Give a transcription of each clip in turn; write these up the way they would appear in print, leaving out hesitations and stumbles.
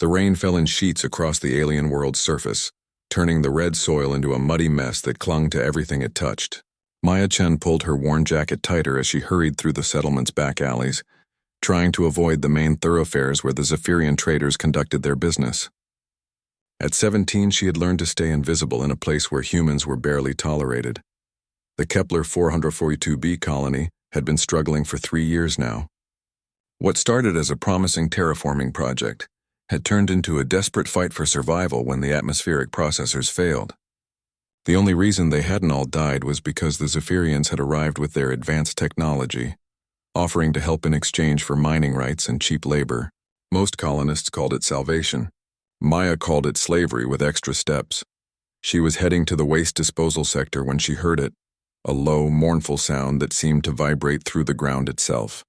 The rain fell in sheets across the alien world's surface, turning the red soil into a muddy mess that clung to everything it touched. Maya Chen pulled her worn jacket tighter as she hurried through the settlement's back alleys, trying to avoid the main thoroughfares where the Zephyrian traders conducted their business. At 17, she had learned to stay invisible in a place where humans were barely tolerated. The Kepler 442b colony had been struggling for 3 years now. What started as a promising terraforming project had turned into a desperate fight for survival when the atmospheric processors failed. The only reason they hadn't all died was because the Zephyrians had arrived with their advanced technology, offering to help in exchange for mining rights and cheap labor. Most colonists called it salvation. Maya called it slavery with extra steps. She was heading to the waste disposal sector when she heard it, a low, mournful sound that seemed to vibrate through the ground itself.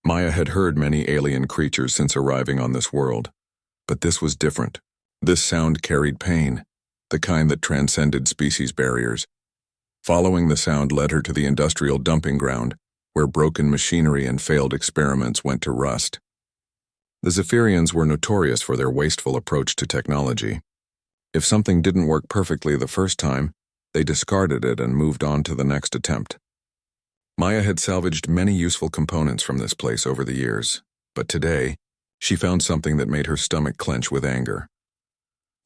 Maya had heard many alien creatures since arriving on this world, but this was different. This sound carried pain, the kind that transcended species barriers. Following the sound led her to the industrial dumping ground, where broken machinery and failed experiments went to rust. The Zephyrians were notorious for their wasteful approach to technology. If something didn't work perfectly the first time, they discarded it and moved on to the next attempt. Maya had salvaged many useful components from this place over the years, but today, she found something that made her stomach clench with anger.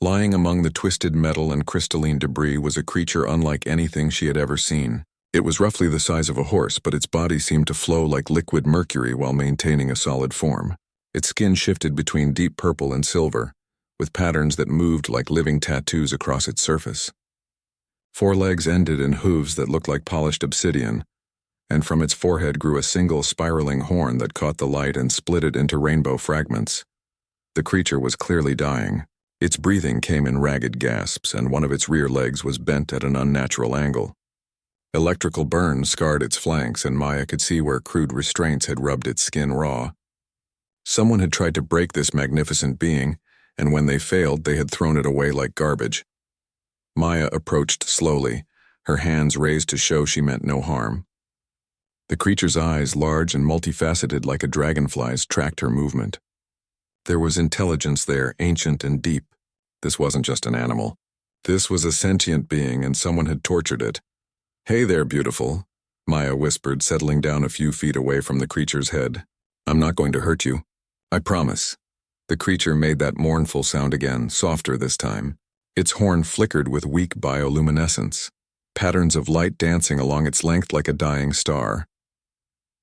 Lying among the twisted metal and crystalline debris was a creature unlike anything she had ever seen. It was roughly the size of a horse, but its body seemed to flow like liquid mercury while maintaining a solid form. Its skin shifted between deep purple and silver, with patterns that moved like living tattoos across its surface. Forelegs ended in hooves that looked like polished obsidian, and from its forehead grew a single spiraling horn that caught the light and split it into rainbow fragments. The creature was clearly dying. Its breathing came in ragged gasps, and one of its rear legs was bent at an unnatural angle. Electrical burns scarred its flanks, and Maya could see where crude restraints had rubbed its skin raw. Someone had tried to break this magnificent being, and when they failed, they had thrown it away like garbage. Maya approached slowly, her hands raised to show she meant no harm. The creature's eyes, large and multifaceted like a dragonfly's, tracked her movement. There was intelligence there, ancient and deep. This wasn't just an animal. This was a sentient being, and someone had tortured it. "Hey there, beautiful," Maya whispered, settling down a few feet away from the creature's head. "I'm not going to hurt you. I promise." The creature made that mournful sound again, softer this time. Its horn flickered with weak bioluminescence, patterns of light dancing along its length like a dying star.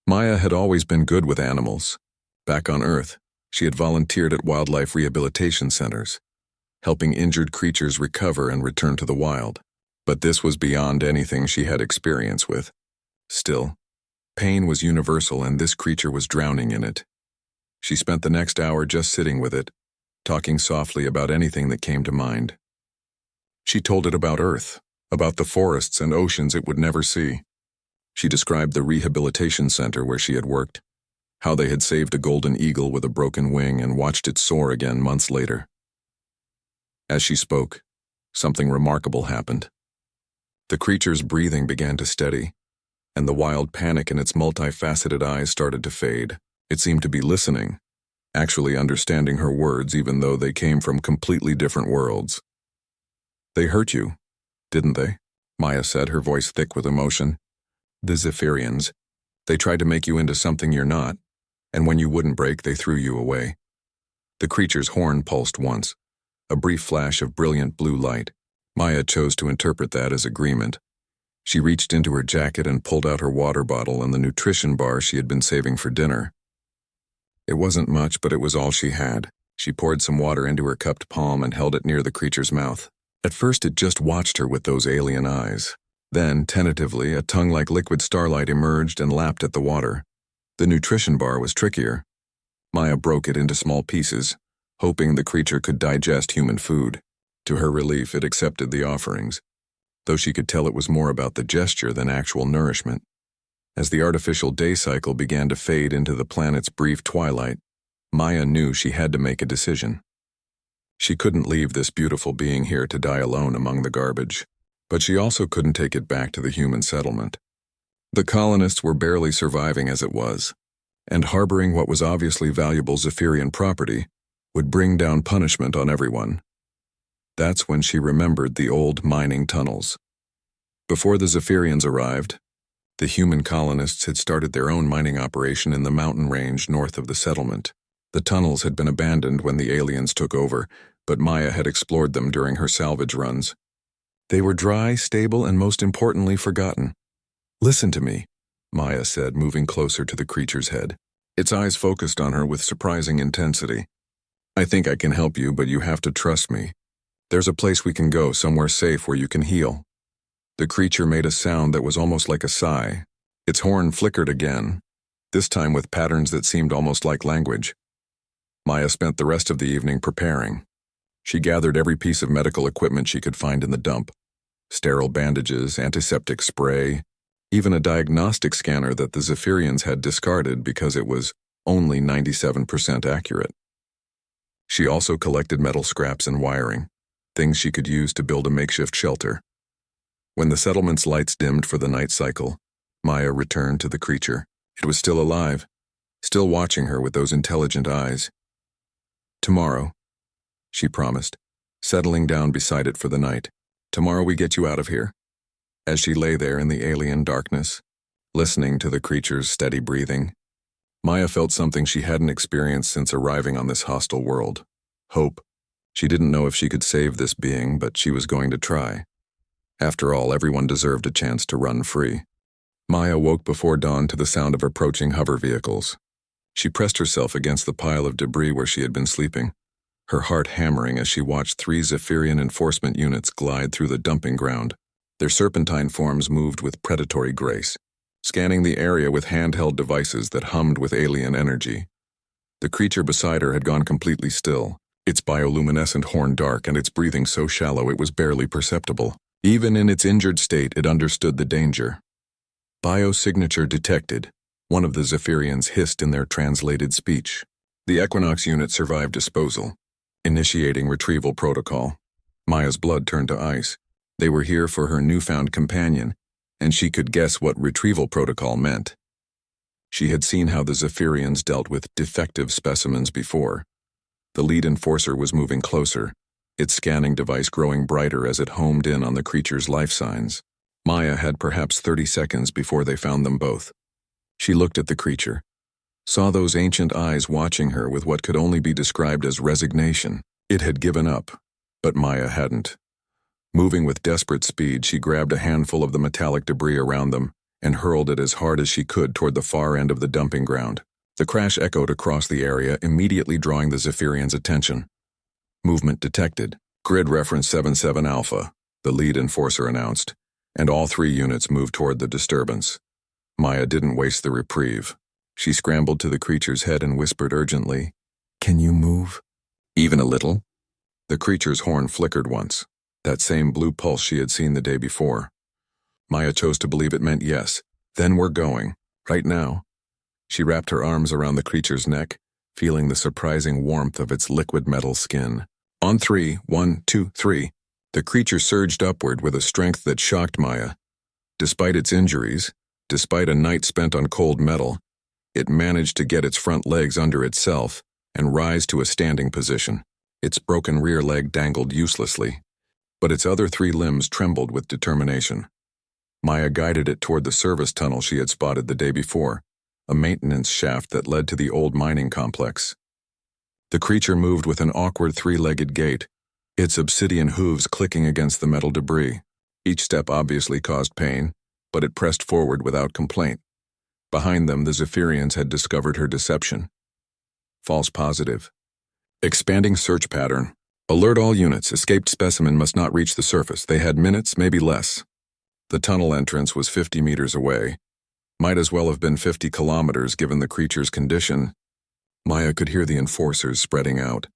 Maya had always been good with animals. Back on Earth, she had volunteered at wildlife rehabilitation centers, helping injured creatures recover and return to the wild. But this was beyond anything she had experience with. Still, pain was universal, and this creature was drowning in it. She spent the next hour just sitting with it, talking softly about anything that came to mind. She told it about Earth, about the forests and oceans it would never see. She described the rehabilitation center where she had worked, how they had saved a golden eagle with a broken wing and watched it soar again months later. As she spoke, something remarkable happened. The creature's breathing began to steady, and the wild panic in its multifaceted eyes started to fade. It seemed to be listening, actually understanding her words even though they came from completely different worlds. "They hurt you, didn't they?" Maya said, her voice thick with emotion. "The Zephyrians. They tried to make you into something you're not, and when you wouldn't break, they threw you away." The creature's horn pulsed once, a brief flash of brilliant blue light. Maya chose to interpret that as agreement. She reached into her jacket and pulled out her water bottle and the nutrition bar she had been saving for dinner. It wasn't much, but it was all she had. She poured some water into her cupped palm and held it near the creature's mouth. At first, it just watched her with those alien eyes. Then, tentatively, a tongue like liquid starlight emerged and lapped at the water. The nutrition bar was trickier. Maya broke it into small pieces, hoping the creature could digest human food. To her relief, it accepted the offerings, though she could tell it was more about the gesture than actual nourishment. As the artificial day cycle began to fade into the planet's brief twilight, Maya knew she had to make a decision. She couldn't leave this beautiful being here to die alone among the garbage, but she also couldn't take it back to the human settlement. The colonists were barely surviving as it was, and harboring what was obviously valuable Zephyrian property would bring down punishment on everyone. That's when she remembered the old mining tunnels. Before the Zephyrians arrived, the human colonists had started their own mining operation in the mountain range north of the settlement. The tunnels had been abandoned when the aliens took over, but Maya had explored them during her salvage runs. They were dry, stable, and most importantly, forgotten. "Listen to me," Maya said, moving closer to the creature's head. Its eyes focused on her with surprising intensity. "I think I can help you, but you have to trust me. There's a place we can go, somewhere safe where you can heal." The creature made a sound that was almost like a sigh. Its horn flickered again, this time with patterns that seemed almost like language. Maya spent the rest of the evening preparing. She gathered every piece of medical equipment she could find in the dump. Sterile bandages, antiseptic spray, even a diagnostic scanner that the Zephyrians had discarded because it was only 97% accurate. She also collected metal scraps and wiring, things she could use to build a makeshift shelter. When the settlement's lights dimmed for the night cycle, Maya returned to the creature. It was still alive, still watching her with those intelligent eyes. "Tomorrow," she promised, settling down beside it for the night. "Tomorrow we get you out of here." As she lay there in the alien darkness, listening to the creature's steady breathing, Maya felt something she hadn't experienced since arriving on this hostile world. Hope. She didn't know if she could save this being, but she was going to try. After all, everyone deserved a chance to run free. Maya woke before dawn to the sound of approaching hover vehicles. She pressed herself against the pile of debris where she had been sleeping, her heart hammering as she watched 3 Zephyrian enforcement units glide through the dumping ground. Their serpentine forms moved with predatory grace, scanning the area with handheld devices that hummed with alien energy. The creature beside her had gone completely still, its bioluminescent horn dark and its breathing so shallow it was barely perceptible. Even in its injured state, it understood the danger. "Biosignature detected," one of the Zephyrians hissed in their translated speech. The Equinox unit survived disposal, initiating retrieval protocol. Maya's blood turned to ice. They were here for her newfound companion, and she could guess what retrieval protocol meant. She had seen how the Zephyrians dealt with defective specimens before. The lead enforcer was moving closer, its scanning device growing brighter as it homed in on the creature's life signs. Maya had perhaps 30 seconds before they found them both. She looked at the creature, saw those ancient eyes watching her with what could only be described as resignation. It had given up, but Maya hadn't. Moving with desperate speed, she grabbed a handful of the metallic debris around them and hurled it as hard as she could toward the far end of the dumping ground. The crash echoed across the area, immediately drawing the Zephyrians' attention. "Movement detected. Grid reference 77 Alpha," the lead enforcer announced, and all 3 units moved toward the disturbance. Maya didn't waste the reprieve. She scrambled to the creature's head and whispered urgently, "Can you move? Even a little?" The creature's horn flickered once, that same blue pulse she had seen the day before. Maya chose to believe it meant yes. "Then we're going. Right now." She wrapped her arms around the creature's neck, feeling the surprising warmth of its liquid metal skin. On 3, 1, 2, 3, the creature surged upward with a strength that shocked Maya. Despite its injuries, despite a night spent on cold metal, it managed to get its front legs under itself and rise to a standing position. Its broken rear leg dangled uselessly, but its other 3 limbs trembled with determination. Maya guided it toward the service tunnel she had spotted the day before, a maintenance shaft that led to the old mining complex. The creature moved with an awkward 3-legged gait, its obsidian hooves clicking against the metal debris. Each step obviously caused pain, but it pressed forward without complaint. Behind them, the Zephyrians had discovered her deception. False positive. Expanding search pattern. Alert all units, escaped specimen must not reach the surface. They had minutes, maybe less. The tunnel entrance was 50 meters away. Might as well have been 50 kilometers given the creature's condition. Maya could hear the enforcers spreading out,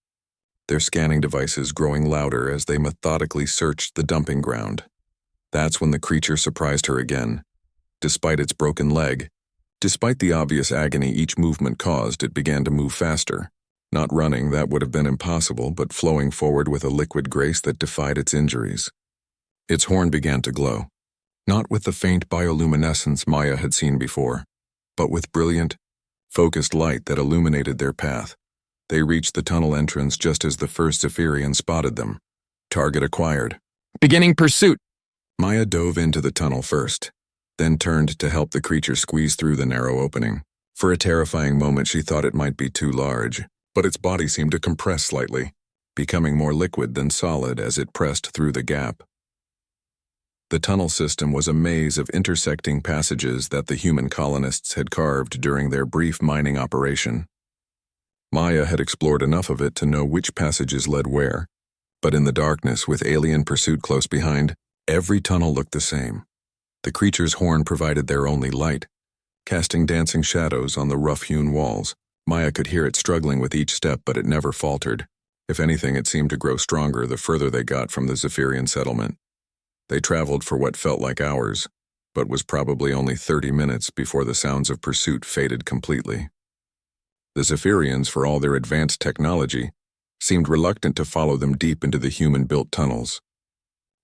their scanning devices growing louder as they methodically searched the dumping ground. That's when the creature surprised her again. Despite its broken leg, despite the obvious agony each movement caused, it began to move faster. Not running, that would have been impossible, but flowing forward with a liquid grace that defied its injuries. Its horn began to glow, not with the faint bioluminescence Maya had seen before, but with brilliant, focused light that illuminated their path. They reached the tunnel entrance just as the first Zephyrian spotted them. Target acquired. Beginning pursuit. Maya dove into the tunnel first, then turned to help the creature squeeze through the narrow opening. For a terrifying moment she thought it might be too large, but its body seemed to compress slightly, becoming more liquid than solid as it pressed through the gap. The tunnel system was a maze of intersecting passages that the human colonists had carved during their brief mining operation. Maya had explored enough of it to know which passages led where, but in the darkness, with alien pursuit close behind, every tunnel looked the same. The creature's horn provided their only light, casting dancing shadows on the rough-hewn walls. Maya could hear it struggling with each step, but it never faltered. If anything, it seemed to grow stronger the further they got from the Zephyrian settlement. They traveled for what felt like hours, but was probably only 30 minutes before the sounds of pursuit faded completely. The Zephyrians, for all their advanced technology, seemed reluctant to follow them deep into the human-built tunnels.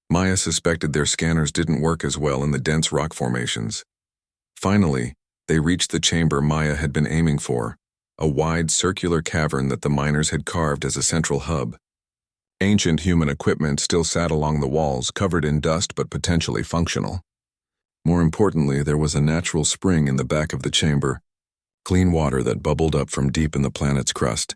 Maya suspected their scanners didn't work as well in the dense rock formations. Finally, they reached the chamber Maya had been aiming for, a wide circular cavern that the miners had carved as a central hub. Ancient human equipment still sat along the walls, covered in dust but potentially functional. More importantly, there was a natural spring in the back of the chamber, clean water that bubbled up from deep in the planet's crust.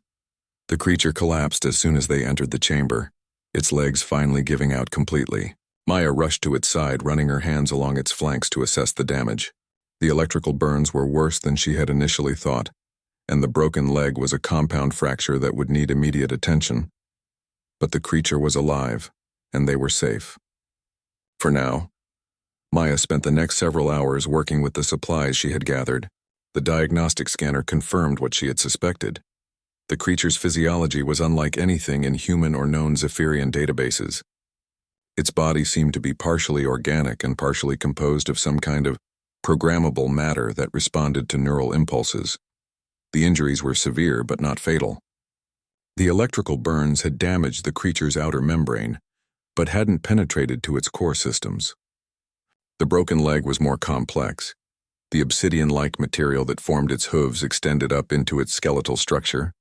The creature collapsed as soon as they entered the chamber, its legs finally giving out completely. Maya rushed to its side, running her hands along its flanks to assess the damage. The electrical burns were worse than she had initially thought, and the broken leg was a compound fracture that would need immediate attention. But the creature was alive, and they were safe. For now, Maya spent the next several hours working with the supplies she had gathered. The diagnostic scanner confirmed what she had suspected. The creature's physiology was unlike anything in human or known Zephyrian databases. Its body seemed to be partially organic and partially composed of some kind of programmable matter that responded to neural impulses. The injuries were severe but not fatal. The electrical burns had damaged the creature's outer membrane, but hadn't penetrated to its core systems. The broken leg was more complex. The obsidian-like material that formed its hooves extended up into its skeletal structure,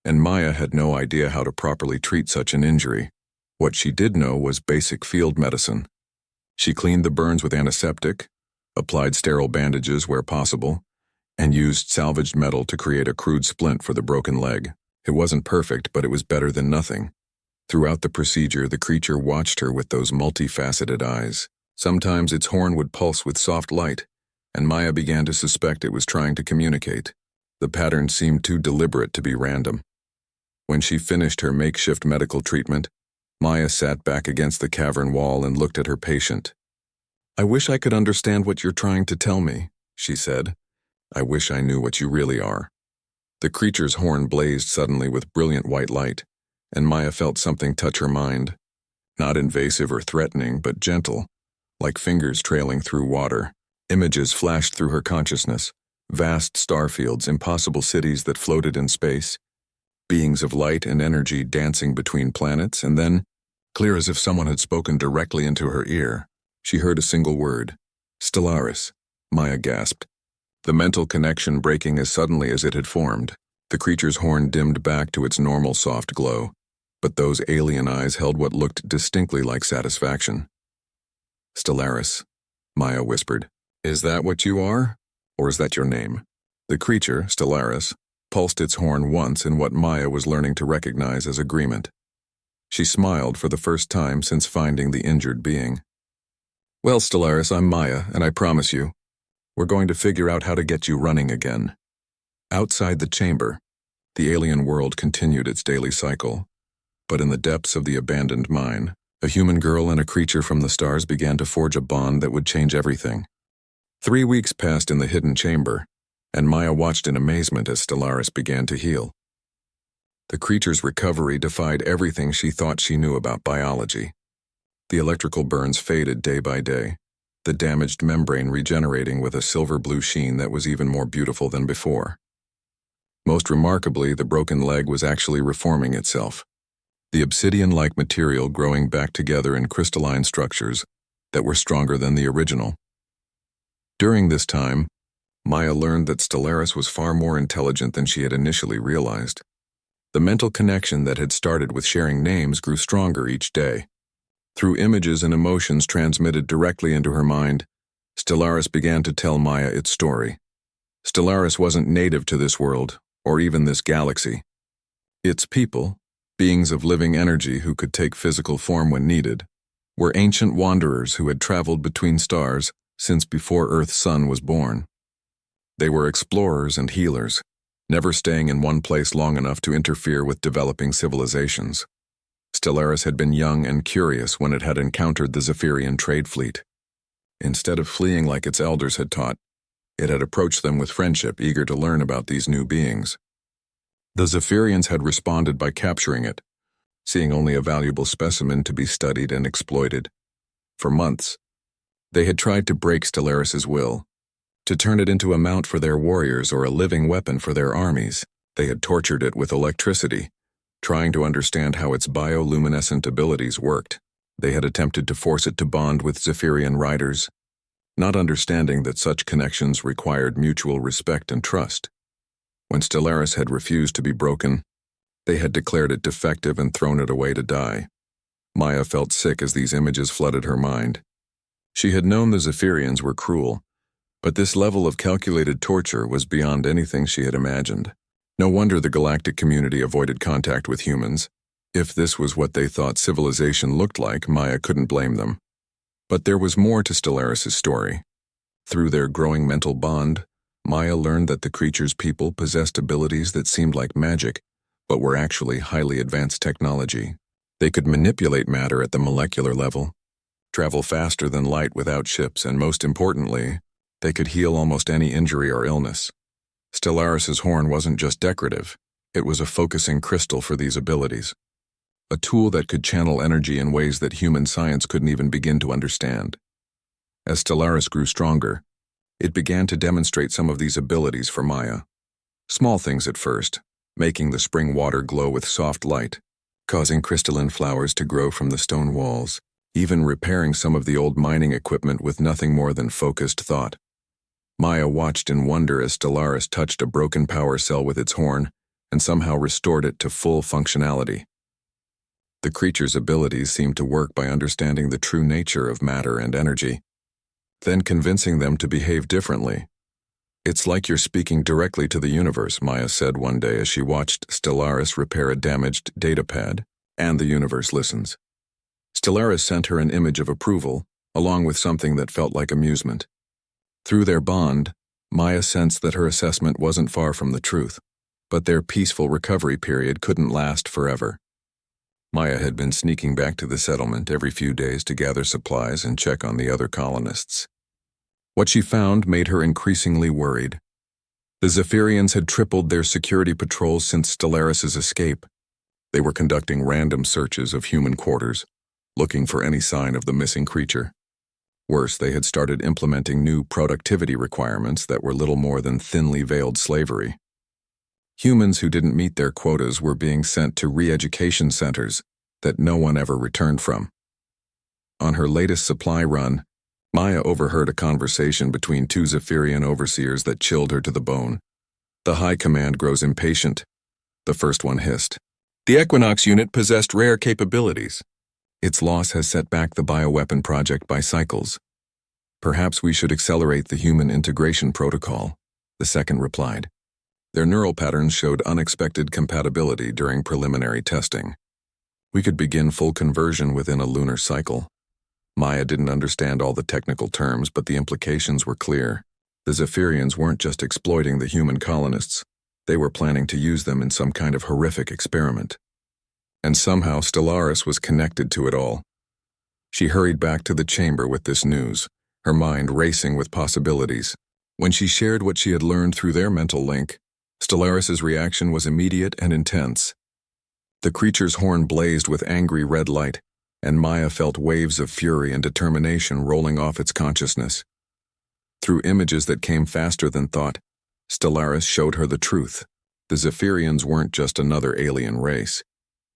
and Maya had no idea how to properly treat such an injury. What she did know was basic field medicine. She cleaned the burns with antiseptic, applied sterile bandages where possible, and used salvaged metal to create a crude splint for the broken leg. It wasn't perfect, but it was better than nothing. Throughout the procedure, the creature watched her with those multifaceted eyes. Sometimes its horn would pulse with soft light, and Maya began to suspect it was trying to communicate. The pattern seemed too deliberate to be random. When she finished her makeshift medical treatment, Maya sat back against the cavern wall and looked at her patient. "I wish I could understand what you're trying to tell me," she said. "I wish I knew what you really are." The creature's horn blazed suddenly with brilliant white light, and Maya felt something touch her mind. Not invasive or threatening, but gentle, like fingers trailing through water. Images flashed through her consciousness, vast starfields, impossible cities that floated in space, beings of light and energy dancing between planets, and then, clear as if someone had spoken directly into her ear, she heard a single word. "Stellaris," Maya gasped, the mental connection breaking as suddenly as it had formed. The creature's horn dimmed back to its normal soft glow, but those alien eyes held what looked distinctly like satisfaction. "Stellaris," Maya whispered. "Is that what you are? Or is that your name?" The creature, Stellaris, pulsed its horn once in what Maya was learning to recognize as agreement. She smiled for the first time since finding the injured being. "Well, Stellaris, I'm Maya, and I promise you, we're going to figure out how to get you running again." Outside the chamber, the alien world continued its daily cycle, but in the depths of the abandoned mine, a human girl and a creature from the stars began to forge a bond that would change everything. 3 weeks passed in the hidden chamber, and Maya watched in amazement as Stellaris began to heal. The creature's recovery defied everything she thought she knew about biology. The electrical burns faded day by day, the damaged membrane regenerating with a silver-blue sheen that was even more beautiful than before. Most remarkably, the broken leg was actually reforming itself, the obsidian-like material growing back together in crystalline structures that were stronger than the original. During this time, Maya learned that Stellaris was far more intelligent than she had initially realized. The mental connection that had started with sharing names grew stronger each day. Through images and emotions transmitted directly into her mind, Stellaris began to tell Maya its story. Stellaris wasn't native to this world, or even this galaxy. Its people, beings of living energy who could take physical form when needed, were ancient wanderers who had traveled between stars since before Earth's sun was born. They were explorers and healers, never staying in one place long enough to interfere with developing civilizations. Stellaris had been young and curious when it had encountered the Zephyrian trade fleet. Instead of fleeing like its elders had taught, it had approached them with friendship, eager to learn about these new beings. The Zephyrians had responded by capturing it, seeing only a valuable specimen to be studied and exploited. For months, they had tried to break Stellaris's will, to turn it into a mount for their warriors or a living weapon for their armies. They had tortured it with electricity, trying to understand how its bioluminescent abilities worked. They had attempted to force it to bond with Zephyrian riders, not understanding that such connections required mutual respect and trust. When Stellaris had refused to be broken, they had declared it defective and thrown it away to die. Maya felt sick as these images flooded her mind. She had known the Zephyrians were cruel, but this level of calculated torture was beyond anything she had imagined. No wonder the galactic community avoided contact with humans. If this was what they thought civilization looked like, Maya couldn't blame them. But there was more to Stellaris' story. Through their growing mental bond, Maya learned that the creature's people possessed abilities that seemed like magic, but were actually highly advanced technology. They could manipulate matter at the molecular level, travel faster than light without ships, and most importantly, they could heal almost any injury or illness. Stellaris' horn wasn't just decorative, it was a focusing crystal for these abilities. A tool that could channel energy in ways that human science couldn't even begin to understand. As Stellaris grew stronger, it began to demonstrate some of these abilities for Maya. Small things at first, making the spring water glow with soft light, causing crystalline flowers to grow from the stone walls, even repairing some of the old mining equipment with nothing more than focused thought. Maya watched in wonder as Stellaris touched a broken power cell with its horn and somehow restored it to full functionality. The creature's abilities seemed to work by understanding the true nature of matter and energy, then convincing them to behave differently. "It's like you're speaking directly to the universe," Maya said one day as she watched Stellaris repair a damaged datapad, and the universe listens. Stellaris sent her an image of approval, along with something that felt like amusement. Through their bond, Maya sensed that her assessment wasn't far from the truth, but their peaceful recovery period couldn't last forever. Maya had been sneaking back to the settlement every few days to gather supplies and check on the other colonists. What she found made her increasingly worried. The Zephyrians had tripled their security patrols since Stellaris' escape. They were conducting random searches of human quarters, looking for any sign of the missing creature. Worse, they had started implementing new productivity requirements that were little more than thinly veiled slavery. Humans who didn't meet their quotas were being sent to re-education centers that no one ever returned from. On her latest supply run, Maya overheard a conversation between two Zephyrian overseers that chilled her to the bone. "The High Command grows impatient," the first one hissed. "The Equinox unit possessed rare capabilities. Its loss has set back the bioweapon project by cycles. Perhaps we should accelerate the human integration protocol," the second replied. Their neural patterns showed unexpected compatibility during preliminary testing. "We could begin full conversion within a lunar cycle." Maya didn't understand all the technical terms, but the implications were clear. The Zephyrians weren't just exploiting the human colonists, they were planning to use them in some kind of horrific experiment. And somehow Stellaris was connected to it all. She hurried back to the chamber with this news, her mind racing with possibilities. When she shared what she had learned through their mental link, Stellaris' reaction was immediate and intense. The creature's horn blazed with angry red light, and Maya felt waves of fury and determination rolling off its consciousness. Through images that came faster than thought, Stellaris showed her the truth. The Zephyrians weren't just another alien race.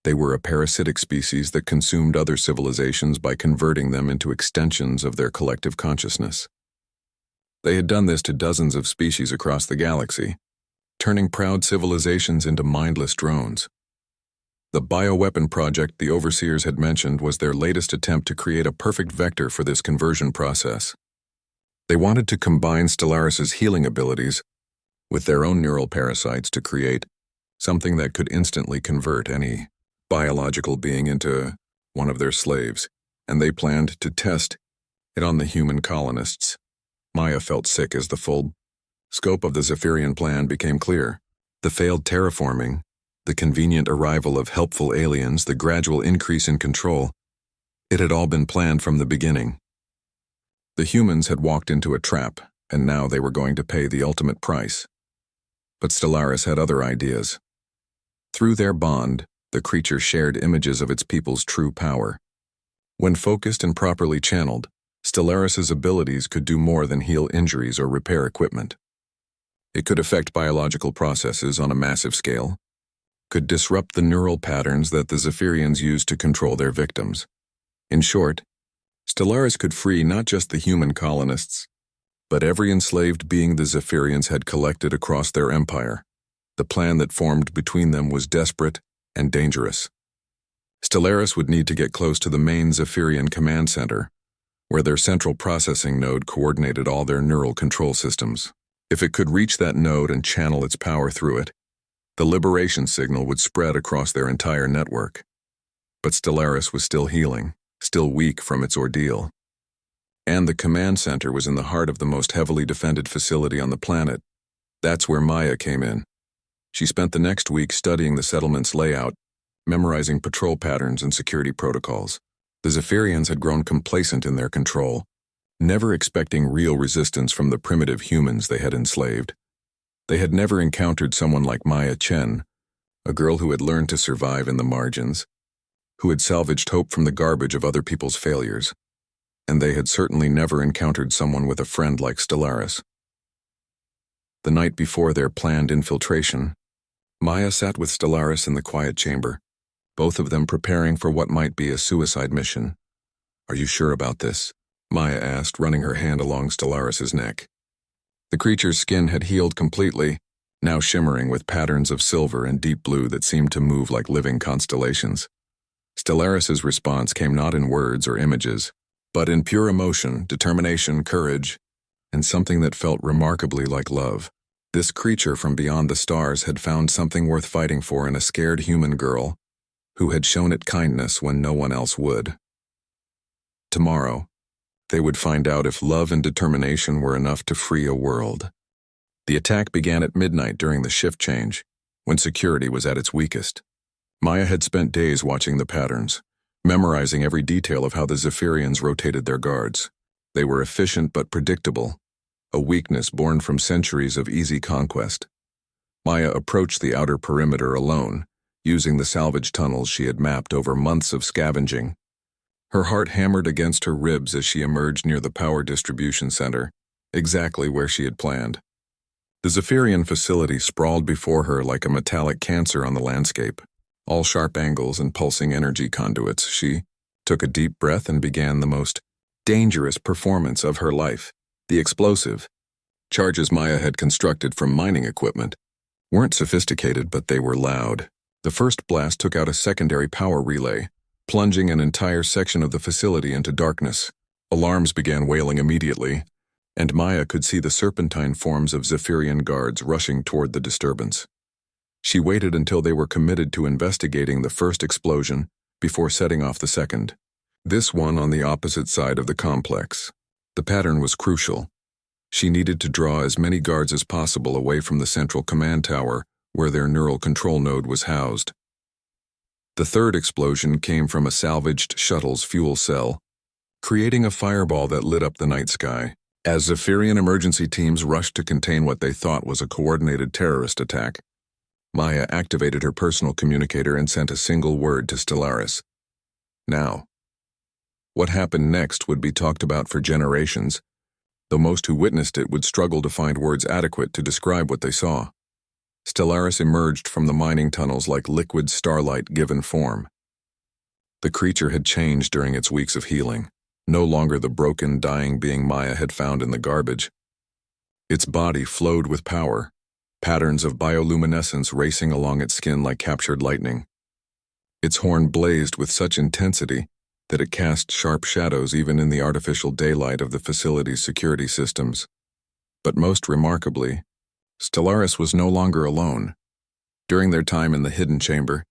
They were a parasitic species that consumed other civilizations by converting them into extensions of their collective consciousness. They had done this to dozens of species across the galaxy, turning proud civilizations into mindless drones. The bioweapon project the overseers had mentioned was their latest attempt to create a perfect vector for this conversion process. They wanted to combine Stellaris's healing abilities with their own neural parasites to create something that could instantly convert any biological being into one of their slaves, and they planned to test it on the human colonists. Maya felt sick as the full scope of the Zephyrian plan became clear. The failed terraforming, the convenient arrival of helpful aliens, the gradual increase in control. It had all been planned from the beginning. The humans had walked into a trap, and now they were going to pay the ultimate price. But Stellaris had other ideas. Through their bond, the creature shared images of its people's true power. When focused and properly channeled, Stellaris's abilities could do more than heal injuries or repair equipment. It could affect biological processes on a massive scale, could disrupt the neural patterns that the Zephyrians used to control their victims. In short, Stellaris could free not just the human colonists, but every enslaved being the Zephyrians had collected across their empire. The plan that formed between them was desperate and dangerous. Stellaris would need to get close to the main Zephyrian command center, where their central processing node coordinated all their neural control systems. If it could reach that node and channel its power through it, the liberation signal would spread across their entire network. But Stellaris was still healing, still weak from its ordeal. And the command center was in the heart of the most heavily defended facility on the planet. That's where Maya came in. She spent the next week studying the settlement's layout, memorizing patrol patterns and security protocols. The Zephyrians had grown complacent in their control, never expecting real resistance from the primitive humans they had enslaved. They had never encountered someone like Maya Chen, a girl who had learned to survive in the margins, who had salvaged hope from the garbage of other people's failures. And they had certainly never encountered someone with a friend like Stellaris. The night before their planned infiltration, Maya sat with Stellaris in the quiet chamber, both of them preparing for what might be a suicide mission. "Are you sure about this?" Maya asked, running her hand along Stellaris's neck. The creature's skin had healed completely, now shimmering with patterns of silver and deep blue that seemed to move like living constellations. Stellaris's response came not in words or images, but in pure emotion, determination, courage, and something that felt remarkably like love. This creature from beyond the stars had found something worth fighting for in a scared human girl who had shown it kindness when no one else would. Tomorrow, they would find out if love and determination were enough to free a world. The attack began at midnight during the shift change, when security was at its weakest. Maya had spent days watching the patterns, memorizing every detail of how the Zephyrians rotated their guards. They were efficient but predictable, a weakness born from centuries of easy conquest. Maya approached the outer perimeter alone, using the salvage tunnels she had mapped over months of scavenging. Her heart hammered against her ribs as she emerged near the power distribution center, exactly where she had planned. The Zephyrian facility sprawled before her like a metallic cancer on the landscape, all sharp angles and pulsing energy conduits. She took a deep breath and began the most dangerous performance of her life. The explosive charges Maya had constructed from mining equipment weren't sophisticated, but they were loud. The first blast took out a secondary power relay, plunging an entire section of the facility into darkness. Alarms began wailing immediately, and Maya could see the serpentine forms of Zephyrian guards rushing toward the disturbance. She waited until they were committed to investigating the first explosion before setting off the second, this one on the opposite side of the complex. The pattern was crucial. She needed to draw as many guards as possible away from the central command tower where their neural control node was housed. The third explosion came from a salvaged shuttle's fuel cell, creating a fireball that lit up the night sky. As Zephyrian emergency teams rushed to contain what they thought was a coordinated terrorist attack, Maya activated her personal communicator and sent a single word to Stellaris. Now. What happened next would be talked about for generations, though most who witnessed it would struggle to find words adequate to describe what they saw. Stellaris emerged from the mining tunnels like liquid starlight given form. The creature had changed during its weeks of healing, no longer the broken, dying being Maya had found in the garbage. Its body flowed with power, patterns of bioluminescence racing along its skin like captured lightning. Its horn blazed with such intensity that it cast sharp shadows even in the artificial daylight of the facility's security systems. But most remarkably, Stellaris was no longer alone. During their time in the hidden chamber,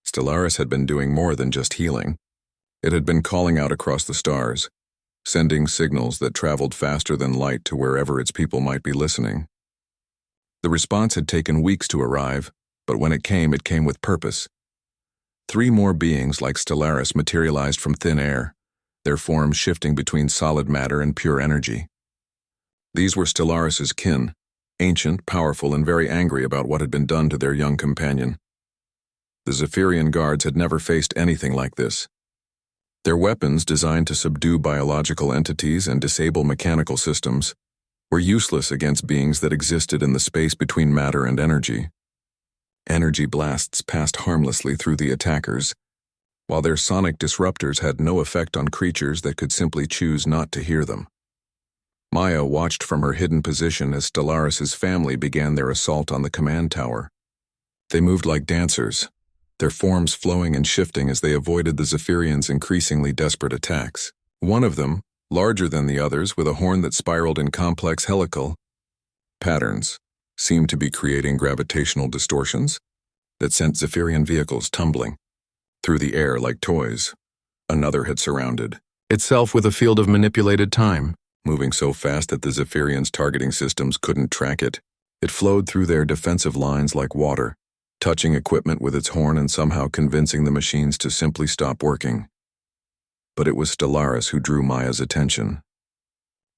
Stellaris had been doing more than just healing. It had been calling out across the stars, sending signals that traveled faster than light to wherever its people might be listening. The response had taken weeks to arrive, but when it came with purpose. 3 more beings like Stellaris materialized from thin air, their forms shifting between solid matter and pure energy. These were Stellaris's kin, ancient, powerful, and very angry about what had been done to their young companion. The Zephyrian guards had never faced anything like this. Their weapons, designed to subdue biological entities and disable mechanical systems, were useless against beings that existed in the space between matter and energy. Energy blasts passed harmlessly through the attackers, while their sonic disruptors had no effect on creatures that could simply choose not to hear them. Maya watched from her hidden position as Stellaris's family began their assault on the command tower. They moved like dancers, their forms flowing and shifting as they avoided the Zephyrians' increasingly desperate attacks. One of them, larger than the others with a horn that spiraled in complex helical patterns, seemed to be creating gravitational distortions that sent Zephyrian vehicles tumbling through the air like toys. Another had surrounded itself with a field of manipulated time, moving so fast that the Zephyrians' targeting systems couldn't track it. It flowed through their defensive lines like water, touching equipment with its horn and somehow convincing the machines to simply stop working. But it was Stellaris who drew Maya's attention.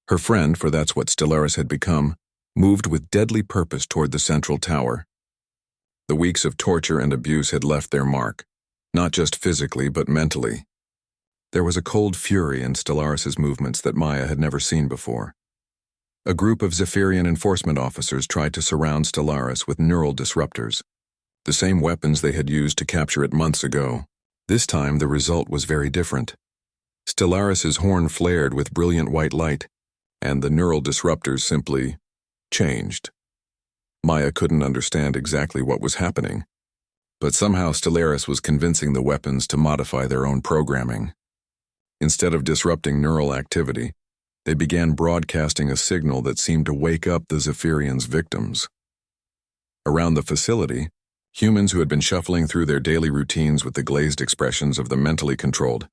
Her friend, for that's what Stellaris had become, moved with deadly purpose toward the central tower. The weeks of torture and abuse had left their mark, not just physically but mentally. There was a cold fury in Stellaris's movements that Maya had never seen before. A group of Zephyrian enforcement officers tried to surround Stellaris with neural disruptors, the same weapons they had used to capture it months ago. This time the result was very different. Stellaris's horn flared with brilliant white light, and the neural disruptors simply changed. Maya couldn't understand exactly what was happening, but somehow Stellaris was convincing the weapons to modify their own programming. Instead of disrupting neural activity, they began broadcasting a signal that seemed to wake up the Zephyrians' victims. Around the facility, humans who had been shuffling through their daily routines with the glazed expressions of the mentally controlled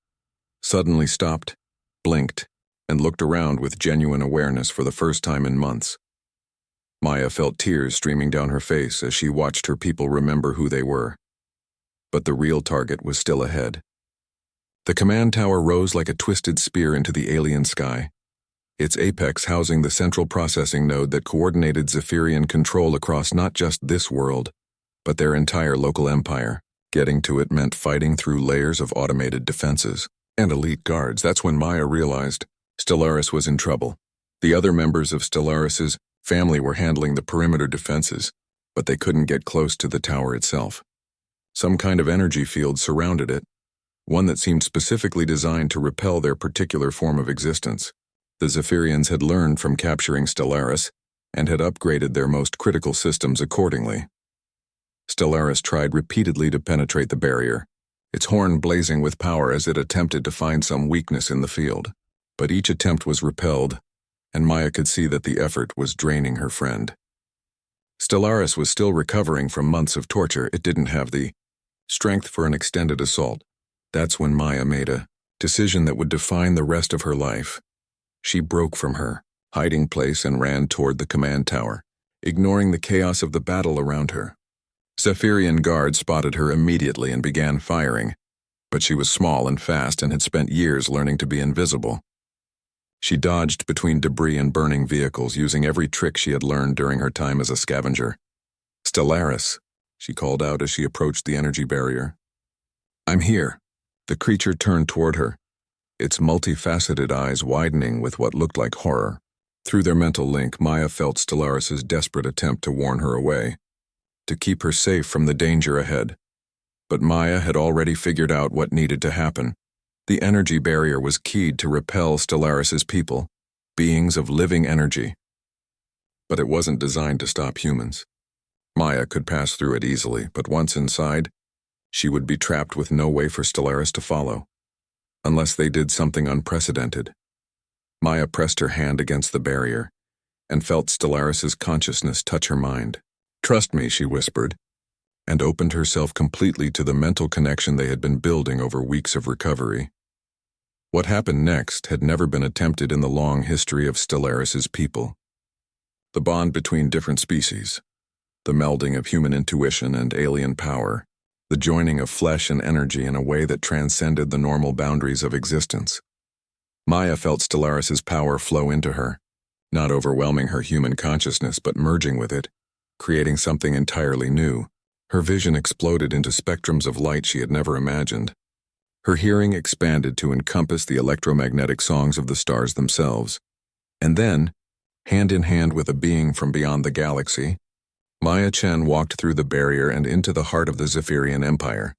suddenly stopped, blinked, and looked around with genuine awareness for the first time in months. Maya felt tears streaming down her face as she watched her people remember who they were. But the real target was still ahead. The command tower rose like a twisted spear into the alien sky, its apex housing the central processing node that coordinated Zephyrian control across not just this world, but their entire local empire. Getting to it meant fighting through layers of automated defenses and elite guards. That's when Maya realized Stellaris was in trouble. The other members of Stellaris's family were handling the perimeter defenses, but they couldn't get close to the tower itself. Some kind of energy field surrounded it, one that seemed specifically designed to repel their particular form of existence. The Zephyrians had learned from capturing Stellaris and had upgraded their most critical systems accordingly. Stellaris tried repeatedly to penetrate the barrier, its horn blazing with power as it attempted to find some weakness in the field. But each attempt was repelled, and Maya could see that the effort was draining her friend. Stellaris was still recovering from months of torture. It didn't have the strength for an extended assault. That's when Maya made a decision that would define the rest of her life. She broke from her hiding place and ran toward the command tower, ignoring the chaos of the battle around her. Zephyrian guards spotted her immediately and began firing, but she was small and fast and had spent years learning to be invisible. She dodged between debris and burning vehicles, using every trick she had learned during her time as a scavenger. "Stellaris," she called out as she approached the energy barrier. "I'm here." The creature turned toward her, its multifaceted eyes widening with what looked like horror. Through their mental link, Maya felt Stellaris's desperate attempt to warn her away, to keep her safe from the danger ahead. But Maya had already figured out what needed to happen. The energy barrier was keyed to repel Stellaris's people, beings of living energy. But it wasn't designed to stop humans. Maya could pass through it easily, but once inside, she would be trapped with no way for Stellaris to follow, unless they did something unprecedented. Maya pressed her hand against the barrier and felt Stellaris's consciousness touch her mind. "Trust me," she whispered, and opened herself completely to the mental connection they had been building over weeks of recovery. What happened next had never been attempted in the long history of Stellaris's people. The bond between different species, the melding of human intuition and alien power, the joining of flesh and energy in a way that transcended the normal boundaries of existence. Maya felt Stellaris's power flow into her, not overwhelming her human consciousness but merging with it, creating something entirely new. Her vision exploded into spectrums of light she had never imagined. Her hearing expanded to encompass the electromagnetic songs of the stars themselves. And then, hand in hand with a being from beyond the galaxy, Maya Chen walked through the barrier and into the heart of the Zephyrian Empire.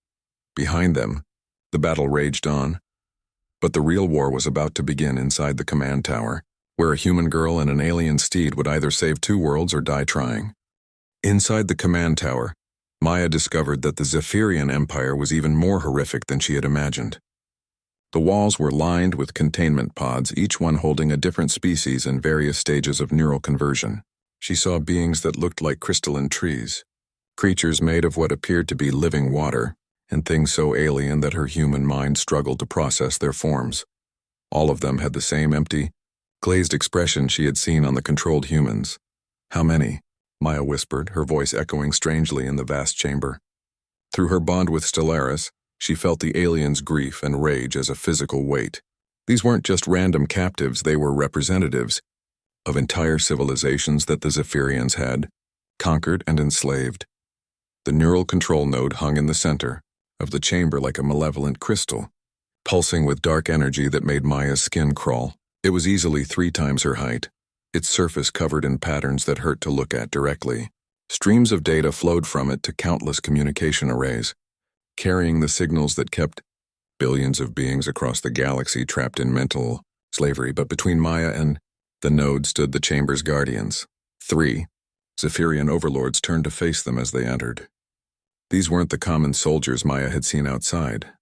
Behind them, the battle raged on. But the real war was about to begin inside the command tower, where a human girl and an alien Steed would either save two worlds or die trying. Inside the command tower, Maya discovered that the Zephyrian Empire was even more horrific than she had imagined. The walls were lined with containment pods, each one holding a different species in various stages of neural conversion. She saw beings that looked like crystalline trees, creatures made of what appeared to be living water, and things so alien that her human mind struggled to process their forms. All of them had the same empty, glazed expression she had seen on the controlled humans. "How many?" Maya whispered, her voice echoing strangely in the vast chamber. Through her bond with Stellaris, she felt the aliens' grief and rage as a physical weight. These weren't just random captives, they were representatives of entire civilizations that the Zephyrians had conquered and enslaved. The neural control node hung in the center of the chamber like a malevolent crystal, pulsing with dark energy that made Maya's skin crawl. It was easily 3 times her height, its surface covered in patterns that hurt to look at directly. Streams of data flowed from it to countless communication arrays, carrying the signals that kept billions of beings across the galaxy trapped in mental slavery. But between Maya and the node stood the chamber's guardians. 3 Zephyrian overlords turned to face them as they entered. These weren't the common soldiers Maya had seen outside.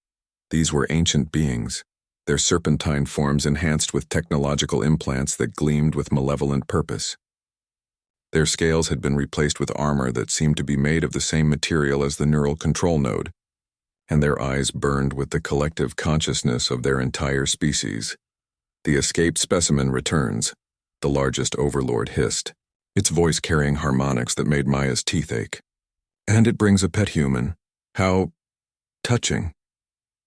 These were ancient beings, their serpentine forms enhanced with technological implants that gleamed with malevolent purpose. Their scales had been replaced with armor that seemed to be made of the same material as the neural control node, and their eyes burned with the collective consciousness of their entire species. "The escaped specimen returns," the largest overlord hissed, its voice carrying harmonics that made Maya's teeth ache. "And it brings a pet human. How touching."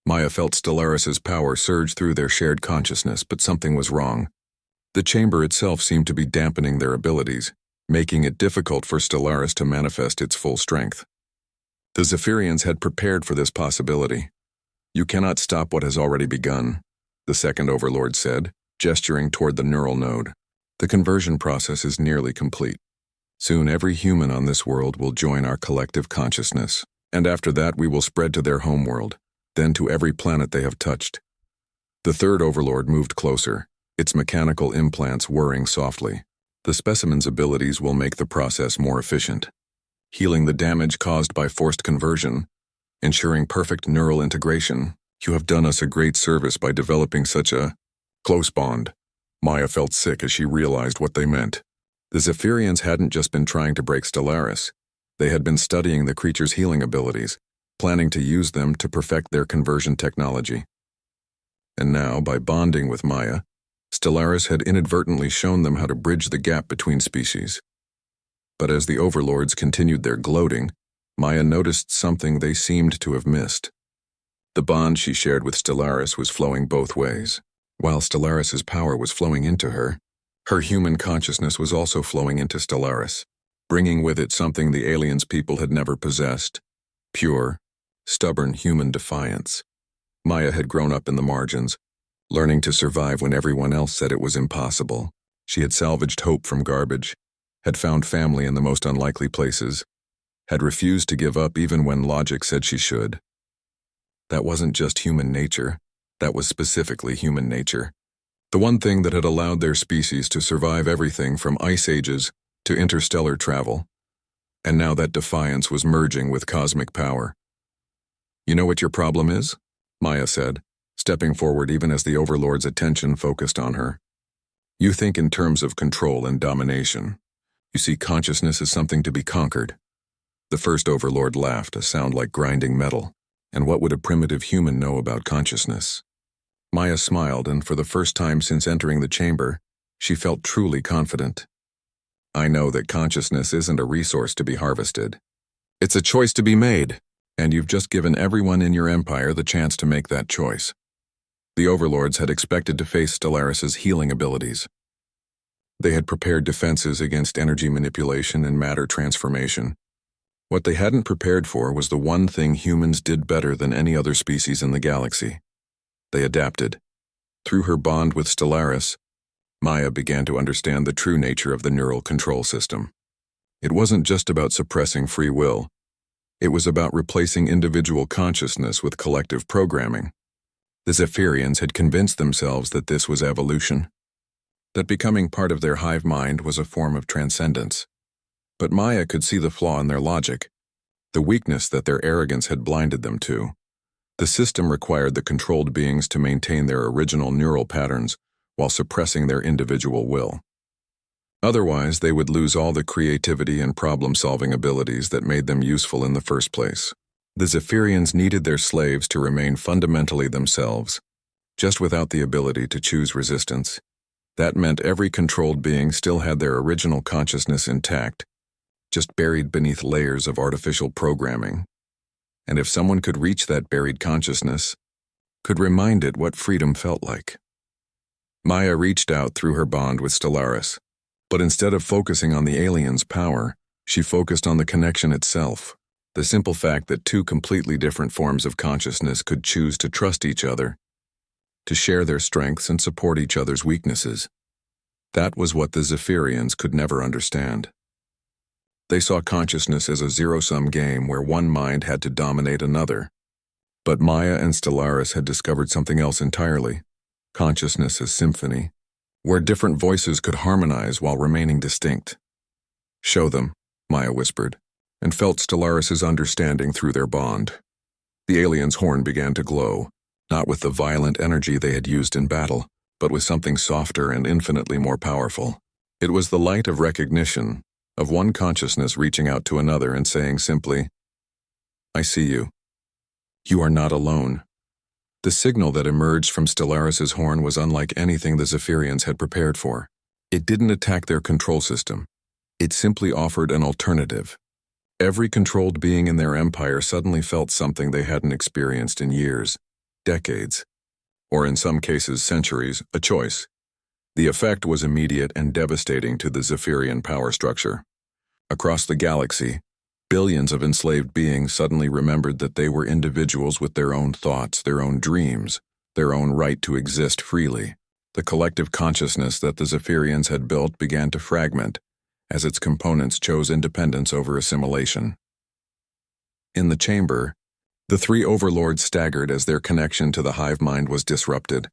Maya felt Stellaris's power surge through their shared consciousness, but something was wrong. The chamber itself seemed to be dampening their abilities, making it difficult for Stellaris to manifest its full strength. The Zephyrians had prepared for this possibility. "You cannot stop what has already begun," the second overlord said, gesturing toward the neural node. "The conversion process is nearly complete. Soon every human on this world will join our collective consciousness, and after that we will spread to their homeworld, then to every planet they have touched." The third overlord moved closer, its mechanical implants whirring softly. "The specimen's abilities will make the process more efficient, healing the damage caused by forced conversion, ensuring perfect neural integration. You have done us a great service by developing such a close bond." Maya felt sick as she realized what they meant. The Zephyrians hadn't just been trying to break Stellaris. They had been studying the creature's healing abilities, planning to use them to perfect their conversion technology. And now, by bonding with Maya, Stellaris had inadvertently shown them how to bridge the gap between species. But as the overlords continued their gloating, Maya noticed something they seemed to have missed. The bond she shared with Stellaris was flowing both ways. While Stellaris's power was flowing into her, her human consciousness was also flowing into Stellaris, bringing with it something the aliens' people had never possessed: pure, stubborn human defiance. Maya had grown up in the margins, learning to survive when everyone else said it was impossible. She had salvaged hope from garbage, had found family in the most unlikely places, had refused to give up even when logic said she should. That wasn't just human nature, that was specifically human nature. The one thing that had allowed their species to survive everything from ice ages to interstellar travel. And now that defiance was merging with cosmic power. You know what your problem is? Maya said, stepping forward even as the Overlord's attention focused on her. You think in terms of control and domination. You see consciousness as something to be conquered. The first Overlord laughed, a sound like grinding metal. And what would a primitive human know about consciousness? Maya smiled, and for the first time since entering the chamber, she felt truly confident. I know that consciousness isn't a resource to be harvested. It's a choice to be made, and you've just given everyone in your empire the chance to make that choice. The Overlords had expected to face Stellaris's healing abilities. They had prepared defenses against energy manipulation and matter transformation. What they hadn't prepared for was the one thing humans did better than any other species in the galaxy. They adapted. Through her bond with Stellaris, Maya began to understand the true nature of the neural control system. It wasn't just about suppressing free will. It was about replacing individual consciousness with collective programming. The Zephyrians had convinced themselves that this was evolution, that becoming part of their hive mind was a form of transcendence. But Maya could see the flaw in their logic, the weakness that their arrogance had blinded them to. The system required the controlled beings to maintain their original neural patterns while suppressing their individual will. Otherwise, they would lose all the creativity and problem-solving abilities that made them useful in the first place. The Zephyrians needed their slaves to remain fundamentally themselves, just without the ability to choose resistance. That meant every controlled being still had their original consciousness intact, just buried beneath layers of artificial programming. And if someone could reach that buried consciousness, could remind it what freedom felt like. Maya reached out through her bond with Stellaris, but instead of focusing on the alien's power, she focused on the connection itself, the simple fact that two completely different forms of consciousness could choose to trust each other, to share their strengths and support each other's weaknesses. That was what the Zephyrians could never understand. They saw consciousness as a zero-sum game where one mind had to dominate another. But Maya and Stellaris had discovered something else entirely, consciousness as symphony, where different voices could harmonize while remaining distinct. Show them, Maya whispered, and felt Stellaris's understanding through their bond. The alien's horn began to glow, not with the violent energy they had used in battle, but with something softer and infinitely more powerful. It was the light of recognition, of one consciousness reaching out to another and saying simply, I see you. You are not alone. The signal that emerged from Stellaris's horn was unlike anything the Zephyrians had prepared for. It didn't attack their control system. It simply offered an alternative. Every controlled being in their empire suddenly felt something they hadn't experienced in years, decades, or in some cases centuries, a choice. The effect was immediate and devastating to the Zephyrian power structure. Across the galaxy, billions of enslaved beings suddenly remembered that they were individuals with their own thoughts, their own dreams, their own right to exist freely. The collective consciousness that the Zephyrians had built began to fragment, as its components chose independence over assimilation. In the chamber, the three overlords staggered as their connection to the hive mind was disrupted.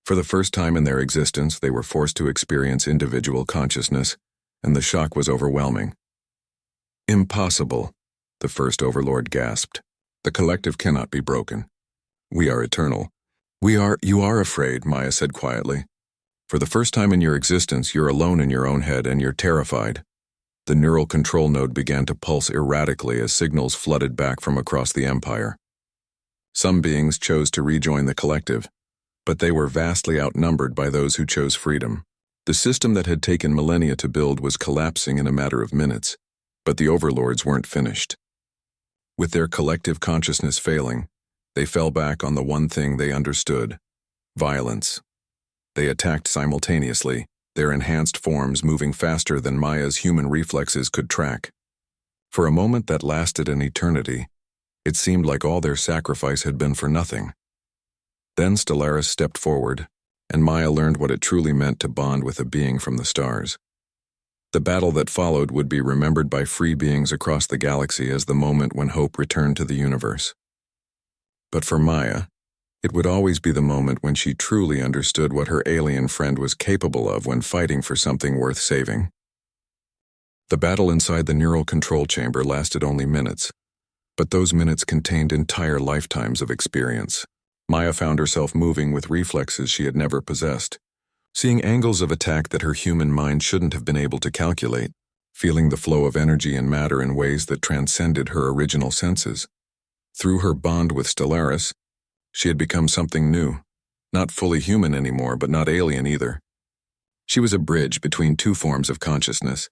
For the first time in their existence, they were forced to experience individual consciousness, and the shock was overwhelming. Impossible, the first overlord gasped. The collective cannot be broken. We are eternal. You are afraid, Maya said quietly. For the first time in your existence, you're alone in your own head and you're terrified. The neural control node began to pulse erratically as signals flooded back from across the empire. Some beings chose to rejoin the collective, but they were vastly outnumbered by those who chose freedom. The system that had taken millennia to build was collapsing in a matter of minutes, but the overlords weren't finished. With their collective consciousness failing, they fell back on the one thing they understood: violence. They attacked simultaneously, their enhanced forms moving faster than Maya's human reflexes could track. For a moment that lasted an eternity, it seemed like all their sacrifice had been for nothing. Then Stellaris stepped forward, and Maya learned what it truly meant to bond with a being from the stars. The battle that followed would be remembered by free beings across the galaxy as the moment when hope returned to the universe. But for Maya, it would always be the moment when she truly understood what her alien friend was capable of when fighting for something worth saving. The battle inside the neural control chamber lasted only minutes, But those minutes contained entire lifetimes of experience. Maya found herself moving with reflexes she had never possessed, seeing angles of attack that her human mind shouldn't have been able to calculate, feeling the flow of energy and matter in ways that transcended her original senses. Through her bond with Stellaris, she had become something new, not fully human anymore, but not alien either. She was a bridge between two forms of consciousness,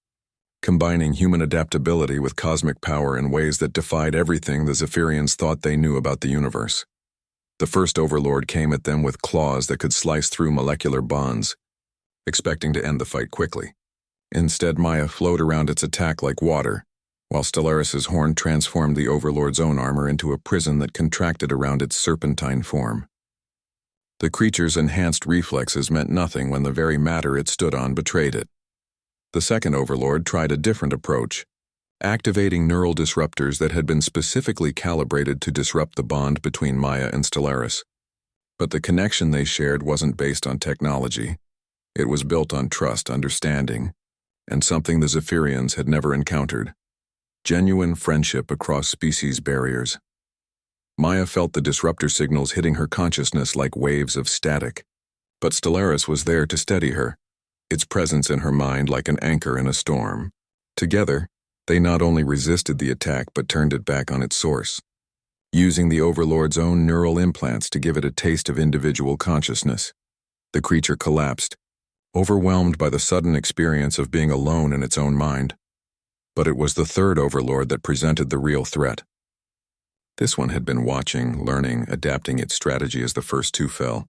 combining human adaptability with cosmic power in ways that defied everything the Zephyrians thought they knew about the universe. The first overlord came at them with claws that could slice through molecular bonds, expecting to end the fight quickly. Instead, Maya flowed around its attack like water, while Stellaris's horn transformed the overlord's own armor into a prison that contracted around its serpentine form. The creature's enhanced reflexes meant nothing when the very matter it stood on betrayed it. The second overlord tried a different approach, activating neural disruptors that had been specifically calibrated to disrupt the bond between Maya and Stellaris. But the connection they shared wasn't based on technology. It was built on trust, understanding, and something the Zephyrians had never encountered: genuine friendship across species barriers. Maya felt the disruptor signals hitting her consciousness like waves of static, but Stellaris was there to steady her, its presence in her mind like an anchor in a storm. Together, they not only resisted the attack but turned it back on its source, using the overlord's own neural implants to give it a taste of individual consciousness. The creature collapsed, overwhelmed by the sudden experience of being alone in its own mind. But it was the third overlord that presented the real threat. This one had been watching, learning, adapting its strategy as the first two fell.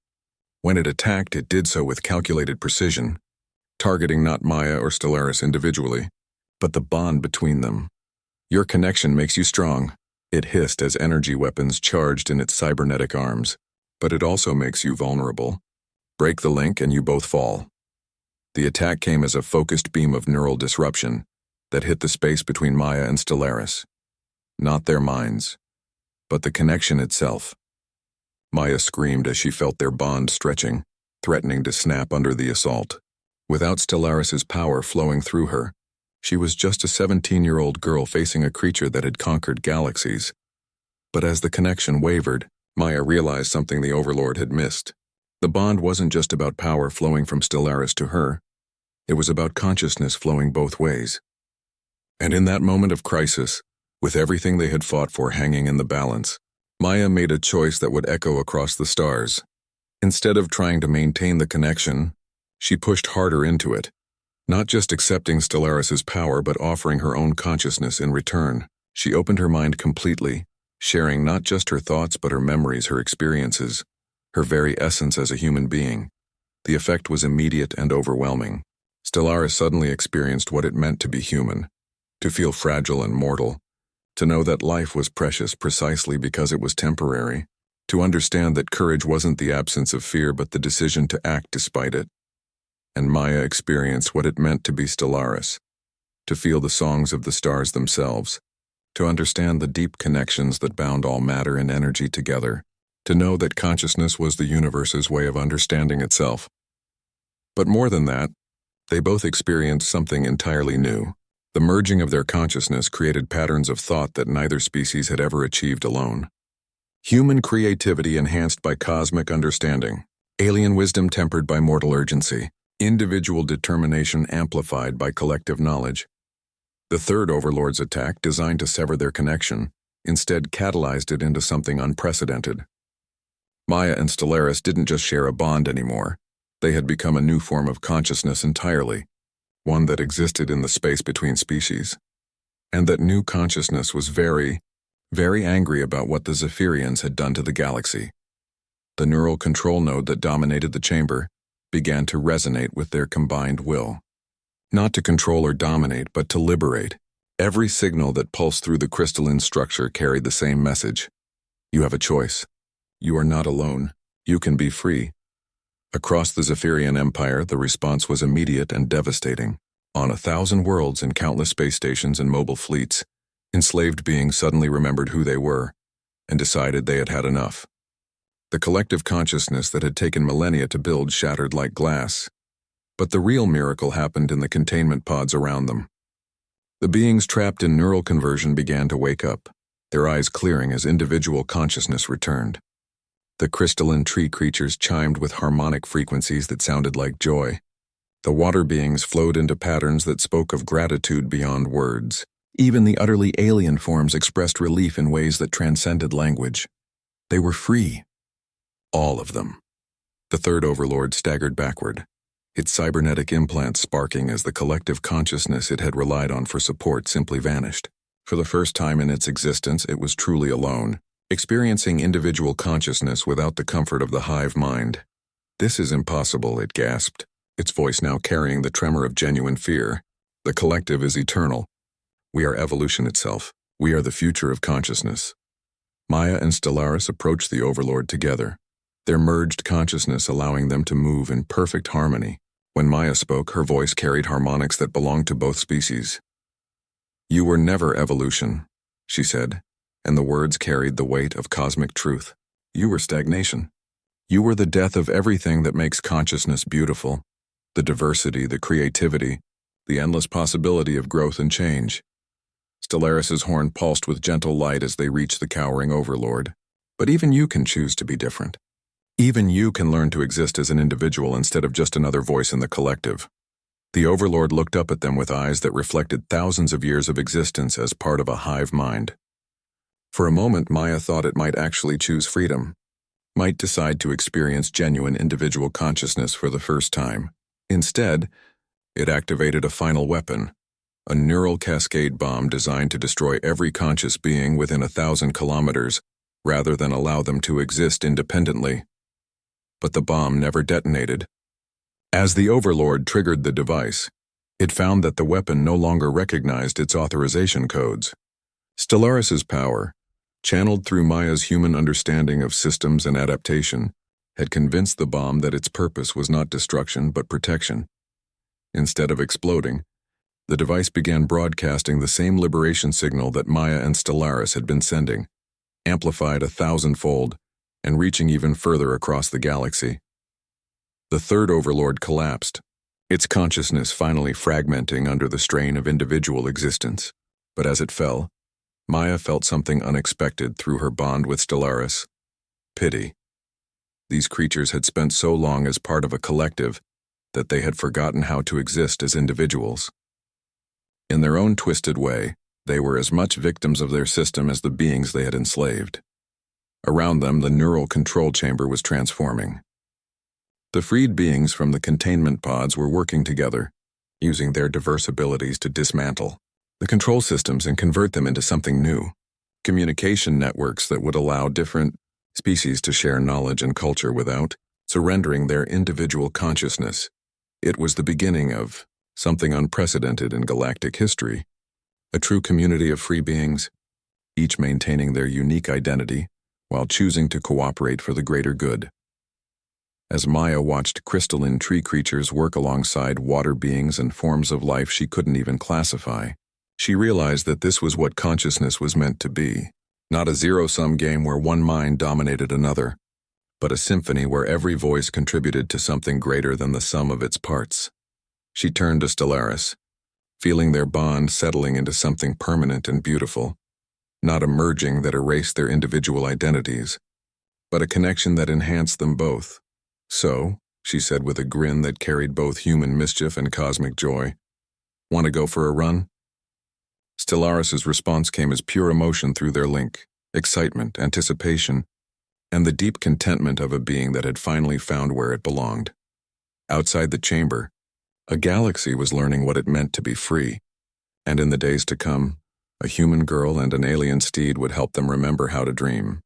When it attacked, it did so with calculated precision, targeting not Maya or Stellaris individually, but the bond between them. "Your connection makes you strong," it hissed as energy weapons charged in its cybernetic arms. "But it also makes you vulnerable. Break the link and you both fall." The attack came as a focused beam of neural disruption that hit the space between Maya and Stellaris. Not their minds, but the connection itself. Maya screamed as she felt their bond stretching, threatening to snap under the assault. Without Stellaris's power flowing through her, she was just a 17-year-old girl facing a creature that had conquered galaxies. But as the connection wavered, Maya realized something the Overlord had missed. The bond wasn't just about power flowing from Stellaris to her. It was about consciousness flowing both ways. And in that moment of crisis, with everything they had fought for hanging in the balance, Maya made a choice that would echo across the stars. Instead of trying to maintain the connection, she pushed harder into it, not just accepting Stellaris's power but offering her own consciousness in return. She opened her mind completely, sharing not just her thoughts but her memories, her experiences, her very essence as a human being. The effect was immediate and overwhelming. Stellaris suddenly experienced what it meant to be human, to feel fragile and mortal, to know that life was precious precisely because it was temporary, to understand that courage wasn't the absence of fear but the decision to act despite it. And Maya experienced what it meant to be Stellaris, to feel the songs of the stars themselves, to understand the deep connections that bound all matter and energy together, to know that consciousness was the universe's way of understanding itself. But more than that, they both experienced something entirely new. The merging of their consciousness created patterns of thought that neither species had ever achieved alone. Human creativity enhanced by cosmic understanding, alien wisdom tempered by mortal urgency, individual determination amplified by collective knowledge. The third Overlord's attack, designed to sever their connection, instead catalyzed it into something unprecedented. Maya and Stellaris didn't just share a bond anymore. They had become a new form of consciousness entirely, one that existed in the space between species. And that new consciousness was very, very angry about what the Zephyrians had done to the galaxy. The neural control node that dominated the chamber began to resonate with their combined will. Not to control or dominate, but to liberate. Every signal that pulsed through the crystalline structure carried the same message. You have a choice. You are not alone. You can be free. Across the Zephyrian Empire, the response was immediate and devastating. On 1,000 worlds and countless space stations and mobile fleets, enslaved beings suddenly remembered who they were and decided they had had enough. The collective consciousness that had taken millennia to build shattered like glass. But the real miracle happened in the containment pods around them. The beings trapped in neural conversion began to wake up. their eyes clearing as individual consciousness returned. The crystalline tree creatures chimed with harmonic frequencies that sounded like joy. The water beings flowed into patterns that spoke of gratitude beyond words. Even the utterly alien forms expressed relief in ways that transcended language. They were free. All of them. The third overlord staggered backward, its cybernetic implants sparking as the collective consciousness it had relied on for support simply vanished. For the first time in its existence, it was truly alone, experiencing individual consciousness without the comfort of the hive mind. "This is impossible," it gasped, its voice now carrying the tremor of genuine fear. "The collective is eternal. We are evolution itself. We are the future of consciousness." Maya and Stellaris approached the overlord together, their merged consciousness allowing them to move in perfect harmony. When Maya spoke, her voice carried harmonics that belonged to both species. "You were never evolution," she said, and the words carried the weight of cosmic truth. "You were stagnation. You were the death of everything that makes consciousness beautiful, the diversity, the creativity, the endless possibility of growth and change." Stellaris's horn pulsed with gentle light as they reached the cowering overlord. "But even you can choose to be different. Even you can learn to exist as an individual instead of just another voice in the collective." The overlord looked up at them with eyes that reflected thousands of years of existence as part of a hive mind. For a moment, Maya thought it might actually choose freedom, might decide to experience genuine individual consciousness for the first time. Instead, it activated a final weapon, a neural cascade bomb designed to destroy every conscious being within 1,000 kilometers, rather than allow them to exist independently. But the bomb never detonated. As the overlord triggered the device, it found that the weapon no longer recognized its authorization codes. Stellaris's power, channeled through Maya's human understanding of systems and adaptation, had convinced the bomb that its purpose was not destruction but protection. Instead of exploding, the device began broadcasting the same liberation signal that Maya and Stellaris had been sending, amplified 1,000-fold, and reaching even further across the galaxy. The third overlord collapsed, its consciousness finally fragmenting under the strain of individual existence. But as it fell, Maya felt something unexpected through her bond with Stellaris: pity. These creatures had spent so long as part of a collective that they had forgotten how to exist as individuals. In their own twisted way, they were as much victims of their system as the beings they had enslaved. Around them, the neural control chamber was transforming. The freed beings from the containment pods were working together, using their diverse abilities to dismantle the control systems and convert them into something new. Communication networks that would allow different species to share knowledge and culture without surrendering their individual consciousness. It was the beginning of something unprecedented in galactic history, a true community of free beings, each maintaining their unique identity while choosing to cooperate for the greater good. As Maya watched crystalline tree creatures work alongside water beings and forms of life she couldn't even classify, she realized that this was what consciousness was meant to be. Not a zero-sum game where one mind dominated another, but a symphony where every voice contributed to something greater than the sum of its parts. She turned to Stellaris, feeling their bond settling into something permanent and beautiful, not a merging that erased their individual identities, but a connection that enhanced them both. "So," she said with a grin that carried both human mischief and cosmic joy, "want to go for a run?" Stellaris's response came as pure emotion through their link, excitement, anticipation, and the deep contentment of a being that had finally found where it belonged. Outside the chamber, a galaxy was learning what it meant to be free, and in the days to come, a human girl and an alien steed would help them remember how to dream.